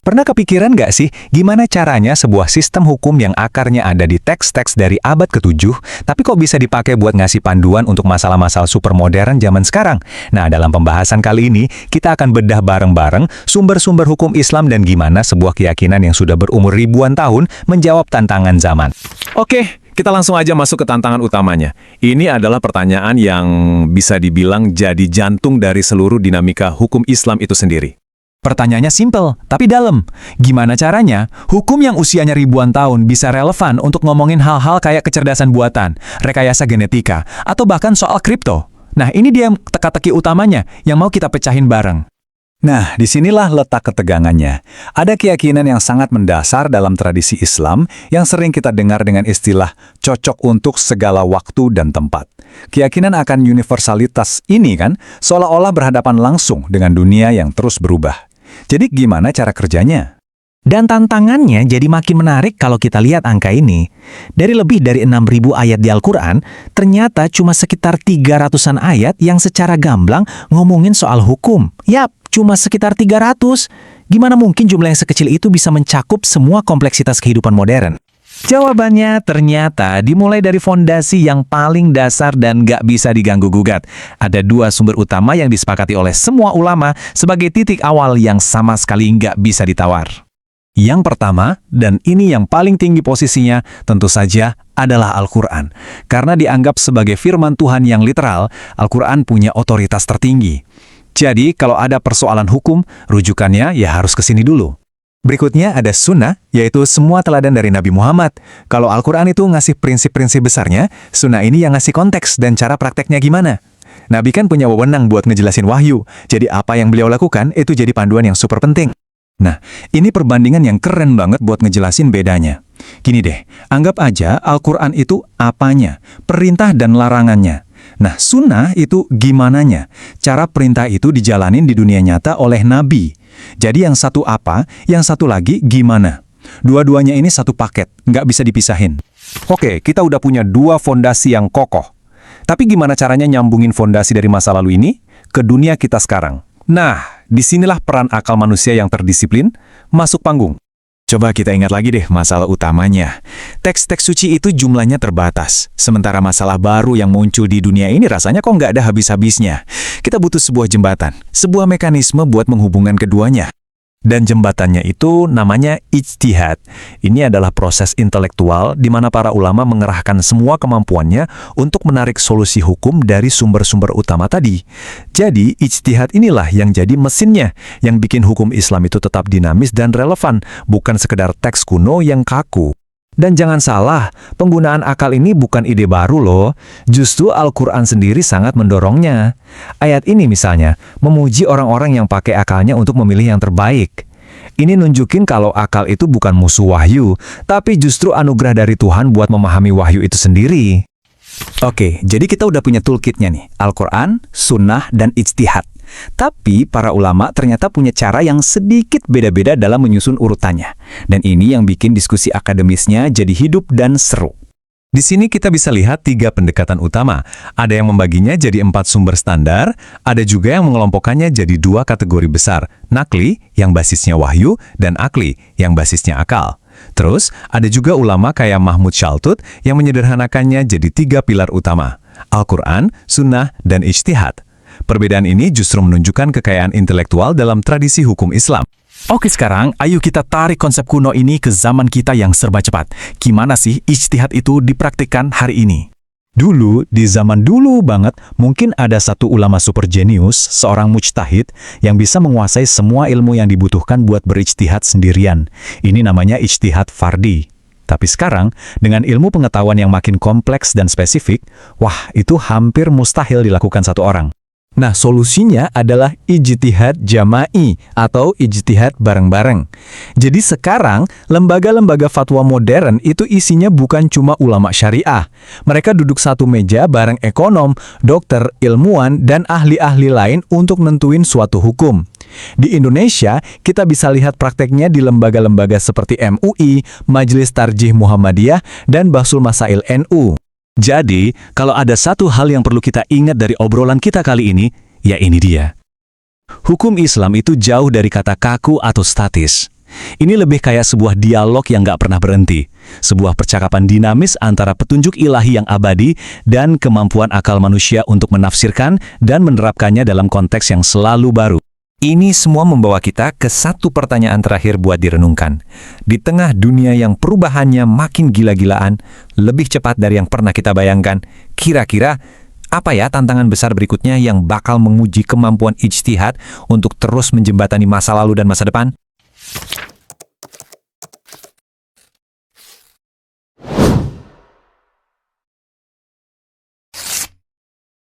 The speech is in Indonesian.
Pernah kepikiran nggak sih gimana caranya sebuah sistem hukum yang akarnya ada di teks-teks dari abad ke-7, tapi kok bisa dipakai buat ngasih panduan untuk masalah-masalah supermodern zaman sekarang? Nah, dalam pembahasan kali ini, kita akan bedah bareng-bareng sumber-sumber hukum Islam dan gimana sebuah keyakinan yang sudah berumur ribuan tahun menjawab tantangan zaman. Oke, kita langsung aja masuk ke tantangan utamanya. Ini adalah pertanyaan yang bisa dibilang jadi jantung dari seluruh dinamika hukum Islam itu sendiri. Pertanyaannya simpel, tapi dalam. Gimana caranya hukum yang usianya ribuan tahun bisa relevan untuk ngomongin hal-hal kayak kecerdasan buatan, rekayasa genetika, atau bahkan soal kripto? Nah, ini dia teka-teki utamanya yang mau kita pecahin bareng. Nah, disinilah letak ketegangannya. Ada keyakinan yang sangat mendasar dalam tradisi Islam yang sering kita dengar dengan istilah cocok untuk segala waktu dan tempat. Keyakinan akan universalitas ini kan seolah-olah berhadapan langsung dengan dunia yang terus berubah. Jadi gimana cara kerjanya? Dan tantangannya jadi makin menarik kalau kita lihat angka ini. Dari lebih dari 6.000 ayat di Al-Quran, ternyata cuma sekitar 300-an ayat yang secara gamblang ngomongin soal hukum. Yap, cuma sekitar 300. Gimana mungkin jumlah yang sekecil itu bisa mencakup semua kompleksitas kehidupan modern? Jawabannya ternyata dimulai dari fondasi yang paling dasar dan gak bisa diganggu-gugat. Ada dua sumber utama yang disepakati oleh semua ulama sebagai titik awal yang sama sekali gak bisa ditawar. Yang pertama, dan ini yang paling tinggi posisinya, tentu saja adalah Al-Quran. Karena dianggap sebagai firman Tuhan yang literal, Al-Quran punya otoritas tertinggi. Jadi, kalau ada persoalan hukum, rujukannya ya harus ke sini dulu. Berikutnya ada sunnah, yaitu semua teladan dari Nabi Muhammad. Kalau Al-Quran itu ngasih prinsip-prinsip besarnya, sunnah ini yang ngasih konteks dan cara prakteknya gimana. Nabi kan punya wewenang buat ngejelasin wahyu, jadi apa yang beliau lakukan itu jadi panduan yang super penting. Nah, ini perbandingan yang keren banget buat ngejelasin bedanya. Gini deh, anggap aja Al-Quran itu apanya, perintah dan larangannya. Nah, sunnah itu gimananya, cara perintah itu dijalanin di dunia nyata oleh Nabi. Jadi yang satu apa, yang satu lagi gimana. Dua-duanya ini satu paket, nggak bisa dipisahin. Oke, kita udah punya dua fondasi yang kokoh. Tapi gimana caranya nyambungin fondasi dari masa lalu ini ke dunia kita sekarang? Nah, disinilah peran akal manusia yang terdisiplin masuk panggung. Coba kita ingat lagi deh masalah utamanya. Teks-teks suci itu jumlahnya terbatas. Sementara masalah baru yang muncul di dunia ini rasanya kok nggak ada habis-habisnya. Kita butuh sebuah jembatan, sebuah mekanisme buat menghubungkan keduanya. Dan jembatannya itu namanya ijtihad. Ini adalah proses intelektual di mana para ulama mengerahkan semua kemampuannya untuk menarik solusi hukum dari sumber-sumber utama tadi. Jadi, ijtihad inilah yang jadi mesinnya, yang bikin hukum Islam itu tetap dinamis dan relevan, bukan sekedar teks kuno yang kaku. Dan jangan salah, penggunaan akal ini bukan ide baru loh. Justru Al-Quran sendiri sangat mendorongnya. Ayat ini misalnya, memuji orang-orang yang pakai akalnya untuk memilih yang terbaik. Ini nunjukin kalau akal itu bukan musuh wahyu, tapi justru anugerah dari Tuhan buat memahami wahyu itu sendiri. Oke, jadi kita udah punya toolkitnya nih, Al-Quran, Sunnah, dan Ijtihad. Tapi para ulama ternyata punya cara yang sedikit beda-beda dalam menyusun urutannya. Dan ini yang bikin diskusi akademisnya jadi hidup dan seru. Di sini kita bisa lihat 3 pendekatan utama. Ada yang membaginya jadi 4 sumber standar, ada juga yang mengelompokkannya jadi 2 kategori besar, nakli yang basisnya wahyu dan akli yang basisnya akal. Terus, ada juga ulama kayak Mahmud Shaltut yang menyederhanakannya jadi 3 pilar utama, Al-Quran, Sunnah, dan Ijtihad. Perbedaan ini justru menunjukkan kekayaan intelektual dalam tradisi hukum Islam. Oke, sekarang ayo kita tarik konsep kuno ini ke zaman kita yang serba cepat. Gimana sih ijtihad itu dipraktikkan hari ini? Dulu, di zaman dulu banget, mungkin ada satu ulama super jenius, seorang mujtahid, yang bisa menguasai semua ilmu yang dibutuhkan buat berijtihad sendirian. Ini namanya ijtihad fardi. Tapi sekarang, dengan ilmu pengetahuan yang makin kompleks dan spesifik, wah, itu hampir mustahil dilakukan satu orang. Nah, solusinya adalah ijtihad jama'i atau ijtihad bareng-bareng. Jadi sekarang, lembaga-lembaga fatwa modern itu isinya bukan cuma ulama syariah. Mereka duduk satu meja bareng ekonom, dokter, ilmuwan, dan ahli-ahli lain untuk nentuin suatu hukum. Di Indonesia, kita bisa lihat prakteknya di lembaga-lembaga seperti MUI, Majelis Tarjih Muhammadiyah, dan Bahsul Masail NU. Jadi, kalau ada satu hal yang perlu kita ingat dari obrolan kita kali ini, ya ini dia. Hukum Islam itu jauh dari kata kaku atau statis. Ini lebih kayak sebuah dialog yang nggak pernah berhenti. Sebuah percakapan dinamis antara petunjuk ilahi yang abadi dan kemampuan akal manusia untuk menafsirkan dan menerapkannya dalam konteks yang selalu baru. Ini semua membawa kita ke satu pertanyaan terakhir buat direnungkan. Di tengah dunia yang perubahannya makin gila-gilaan, lebih cepat dari yang pernah kita bayangkan, kira-kira apa ya tantangan besar berikutnya yang bakal menguji kemampuan ijtihad untuk terus menjembatani masa lalu dan masa depan?